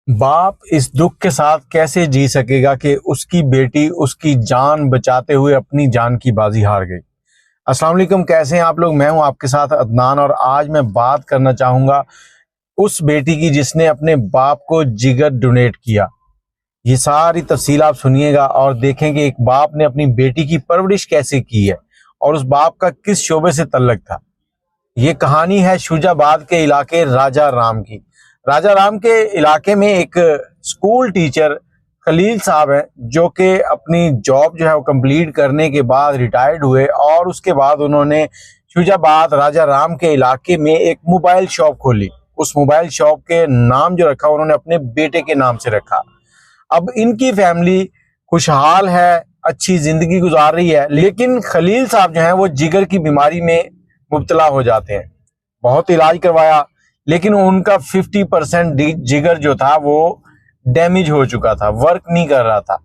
باپ اس دکھ کے ساتھ کیسے جی سکے گا کہ اس کی بیٹی اس کی جان بچاتے ہوئے اپنی جان کی بازی ہار گئی۔ السلام علیکم، کیسے ہیں آپ لوگ؟ میں ہوں آپ کے ساتھ عدنان، اور آج میں بات کرنا چاہوں گا اس بیٹی کی جس نے اپنے باپ کو جگر ڈونیٹ کیا۔ یہ ساری تفصیل آپ سنیے گا اور دیکھیں کہ ایک باپ نے اپنی بیٹی کی پرورش کیسے کی ہے اور اس باپ کا کس شعبے سے تعلق تھا۔ یہ کہانی ہے شوجہ آباد کے علاقے راجہ رام کی۔ راجہ رام کے علاقے میں ایک اسکول ٹیچر خلیل صاحب ہیں جو کہ اپنی جاب جو ہے وہ کمپلیٹ کرنے کے بعد ریٹائرڈ ہوئے، اور اس کے بعد انہوں نے شوجہ آباد راجہ رام کے علاقے میں ایک موبائل شاپ کھولی۔ اس موبائل شاپ کے نام جو رکھا انہوں نے اپنے بیٹے کے نام سے رکھا۔ اب ان کی فیملی خوشحال ہے، اچھی زندگی گزار رہی ہے، لیکن خلیل صاحب جو ہیں وہ جگر کی بیماری میں مبتلا ہو جاتے ہیں۔ بہت علاج کروایا لیکن ان کا 50% جگر جو تھا وہ ڈیمیج ہو چکا تھا، ورک نہیں کر رہا تھا۔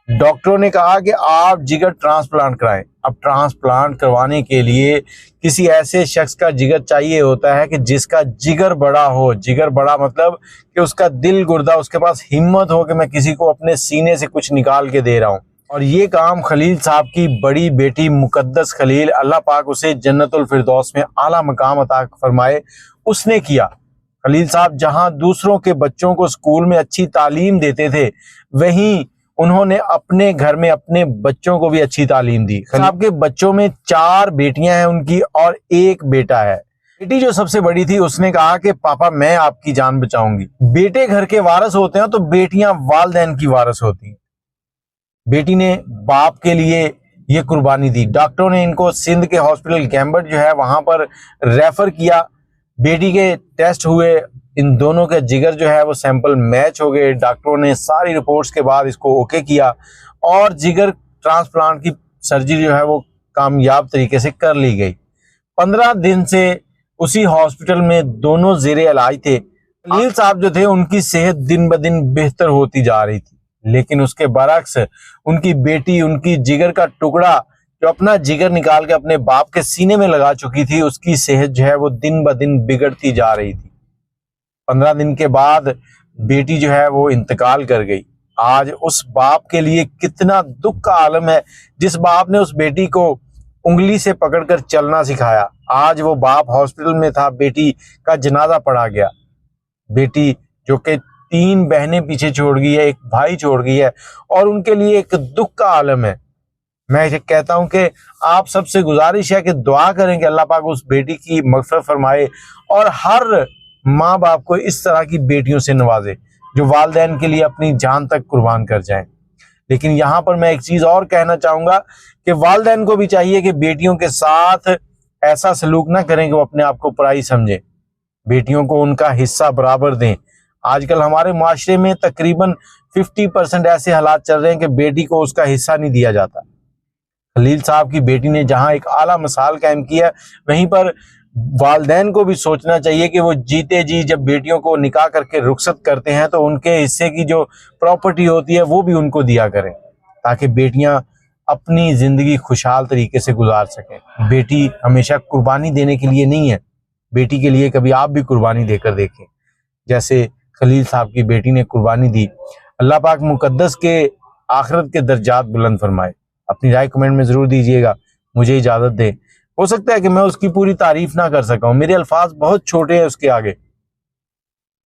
ڈاکٹروں نے کہا کہ آپ جگر ٹرانسپلانٹ کرائیں۔ اب ٹرانسپلانٹ کروانے کے لیے کسی ایسے شخص کا جگر چاہیے ہوتا ہے کہ جس کا جگر بڑا ہو۔ جگر بڑا مطلب کہ اس کا دل گردہ، اس کے پاس ہمت ہو کہ میں کسی کو اپنے سینے سے کچھ نکال کے دے رہا ہوں۔ اور یہ کام خلیل صاحب کی بڑی بیٹی مقدس خلیل، اللہ پاک اسے جنت الفردوس میں اعلیٰ مقام عطا فرمائے، اس نے کیا۔ خلیل صاحب جہاں دوسروں کے بچوں کو اسکول میں اچھی تعلیم دیتے تھے، وہیں انہوں نے اپنے گھر میں اپنے بچوں کو بھی اچھی تعلیم دی۔ خلیل صاحب کے بچوں میں 4 بیٹیاں ہیں ان کی اور 1 بیٹا ہے۔ بیٹی جو سب سے بڑی تھی اس نے کہا کہ پاپا میں آپ کی جان بچاؤں گی۔ بیٹے گھر کے وارث ہوتے ہیں تو بیٹیاں والدین کی وارث ہوتی ہیں۔ بیٹی نے باپ کے لیے یہ قربانی دی۔ ڈاکٹروں نے ان کو سندھ کے ہاسپٹل گیمبٹ جو ہے وہاں پر ریفر کیا۔ بیٹی کے ٹیسٹ ہوئے، ان دونوں کے جگر جو ہے وہ سیمپل میچ ہو گئے۔ ڈاکٹروں نے ساری رپورٹس کے بعد اس کو اوکے کیا اور جگر ٹرانسپلانٹ کی سرجری جو ہے وہ کامیاب طریقے سے کر لی گئی۔ 15 دن سے اسی ہاسپٹل میں دونوں زیر علاج تھے۔ خلیل صاحب جو تھے ان کی صحت دن بدن بہتر ہوتی جا رہی تھی، لیکن اس کے برعکس ان کی بیٹی، ان کی جگر کا ٹکڑا جو اپنا جگر نکال کے اپنے باپ کے سینے میں لگا چکی تھی، اس کی صحت جو ہے وہ دن بدن بگڑتی جا رہی تھی۔ 15 دن کے بعد بیٹی جو ہے وہ انتقال کر گئی۔ آج اس باپ کے لیے کتنا دکھ کا عالم ہے جس باپ نے اس بیٹی کو انگلی سے پکڑ کر چلنا سکھایا۔ آج وہ باپ ہاسپٹل میں تھا، بیٹی کا جنازہ پڑھا گیا۔ بیٹی جو کہ 3 بہنیں پیچھے چھوڑ گئی ہے، 1 بھائی چھوڑ گئی ہے، اور ان کے لیے ایک دکھ کا عالم ہے۔ میں کہتا ہوں کہ آپ سب سے گزارش ہے کہ دعا کریں کہ اللہ پاک اس بیٹی کی مغفرت فرمائے اور ہر ماں باپ کو اس طرح کی بیٹیوں سے نوازے جو والدین کے لیے اپنی جان تک قربان کر جائیں۔ لیکن یہاں پر میں ایک چیز اور کہنا چاہوں گا کہ والدین کو بھی چاہیے کہ بیٹیوں کے ساتھ ایسا سلوک نہ کریں کہ وہ اپنے آپ کو پرائی سمجھیں۔ بیٹیوں کو ان کا حصہ برابر دیں۔ آج کل ہمارے معاشرے میں تقریباً 50% ایسے حالات چل رہے ہیں کہ بیٹی کو اس کا حصہ نہیں دیا جاتا۔ خلیل صاحب کی بیٹی نے جہاں ایک اعلیٰ مثال قائم کی ہے، وہیں پر والدین کو بھی سوچنا چاہیے کہ وہ جیتے جی جب بیٹیوں کو نکاح کر کے رخصت کرتے ہیں تو ان کے حصے کی جو پراپرٹی ہوتی ہے وہ بھی ان کو دیا کریں، تاکہ بیٹیاں اپنی زندگی خوشحال طریقے سے گزار سکیں۔ بیٹی ہمیشہ قربانی دینے کے لیے نہیں ہے، بیٹی کے لیے کبھی آپ بھی قربانی دے کر دیکھیں جیسے خلیل صاحب کی بیٹی نے قربانی دی۔ اللہ پاک مقدس کے آخرت کے درجات بلند فرمائے۔ اپنی رائے کمنٹ میں ضرور دیجیے گا۔ مجھے اجازت دیں، ہو سکتا ہے کہ میں اس کی پوری تعریف نہ کر سکا ہوں، میرے الفاظ بہت چھوٹے ہیں اس کے آگے۔